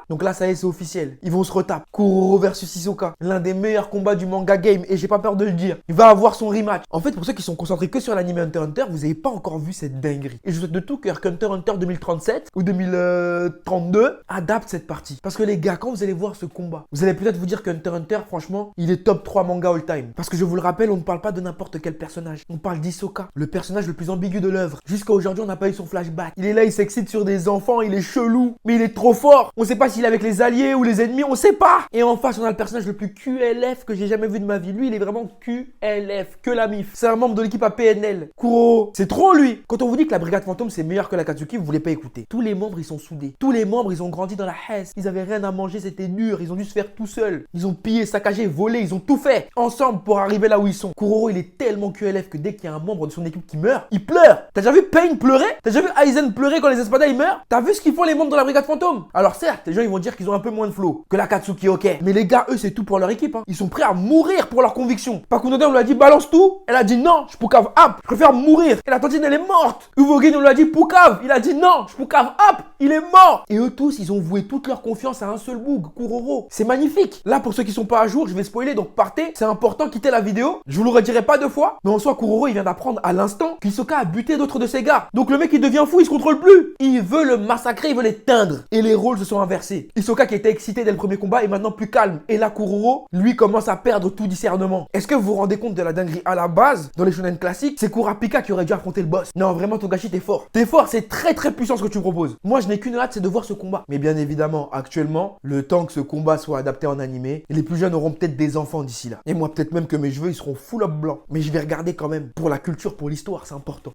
Donc là, ça y est, c'est officiel. Ils vont se retaper. Kuroro versus Hisoka. L'un des meilleurs combats du manga game. Et j'ai pas peur de le dire. Il va avoir son rematch. En fait, pour ceux qui sont concentrés que sur l'anime Hunter x Hunter, vous avez pas encore vu cette dinguerie. Et je souhaite de tout cœur que Hunter x Hunter 2037 ou 2032 adapte cette partie. Parce que les gars, quand vous allez voir ce combat, vous allez peut-être vous dire que Hunter x Hunter, franchement, il est top 3 manga all time. Parce que je vous le rappelle, on ne parle pas de n'importe quel personnage. On parle d'Hisoka, le personnage le plus ambigu de l'œuvre. Jusqu'à aujourd'hui, on n'a pas eu son flashback. Il est là, il s'excite sur des enfants, il est chelou, mais il est trop fort. On sait pas s'il est avec les alliés ou les ennemis, on sait pas. Et en face, on a le personnage le plus QLF que j'ai jamais vu de ma vie. Lui, il est vraiment QLF, que la MIF. C'est un membre de l'équipe à PNL. Kuro, c'est trop lui. Quand on vous dit que la brigade fantôme c'est meilleur que la Katsuki, vous voulez pas écouter. Tous les membres, ils sont soudés. Tous les membres, ils ont grandi dans la haisse. Ils avaient rien à manger, c'était dur. Ils ont dû se faire tout seuls. Ils ont pillé, saccagé, volé, ils ont tout fait ensemble pour arriver là où ils sont. Kuroro, il est tellement QLF que dès qu'il y a un membre de son équipe qui meurt, il pleure. T'as déjà vu Pain pleurer? T'as déjà vu Aizen pleurer quand les Espada ils meurent? T'as vu ce qu'ils font les membres de la brigade fantôme? Alors certes, les gens ils vont dire qu'ils ont un peu moins de flow que la Katsuki, ok. Mais les gars, eux, c'est tout pour leur équipe. Hein. Ils sont prêts à mourir pour leurs convictions. Pakunoda, on lui a dit balance tout. Elle a dit non, je poucave up. Je préfère mourir. Et la tantine, elle est morte. Uvogin, on lui a dit poucave. Il a dit non, je poucave up. Il est mort. Et eux tous, ils ont voué toute leur confiance à un seul boug, Kuroro. C'est magnifique. Là, pour ceux qui sont pas à jour, je vais spoiler, donc partez. C'est important, quittez la vidéo. Je vous le redirai pas deux fois. Mais en soi, Kuroro, il vient d'apprendre à l'instant qu'Hisoka a buté d'autres de ses gars. Donc le mec, il devient fou, il se contrôle plus. Il veut le massacrer, il veut l'éteindre. Et les rôles se sont inversés. Hisoka qui était excité dès le premier combat est maintenant plus calme. Et là, Kuroro, lui, commence à perdre tout discernement. Est-ce que vous vous rendez compte de la dinguerie? À la base, dans les shonen classiques, c'est Kurapika qui aurait dû affronter le boss. Non, vraiment, Togashi, t'es fort. T'es fort, c'est très très puissant ce que tu proposes. Moi, je n'ai qu'une hâte, c'est de voir ce combat. Mais bien évidemment, actuellement, le temps que ce combat soit adapté en animé, les plus jeunes auront peut-être des enfants d'ici là. Et moi, peut-être même que mes cheveux, ils seront full up blancs. Mais je vais regarder quand même. Pour la culture, pour l'histoire, c'est important.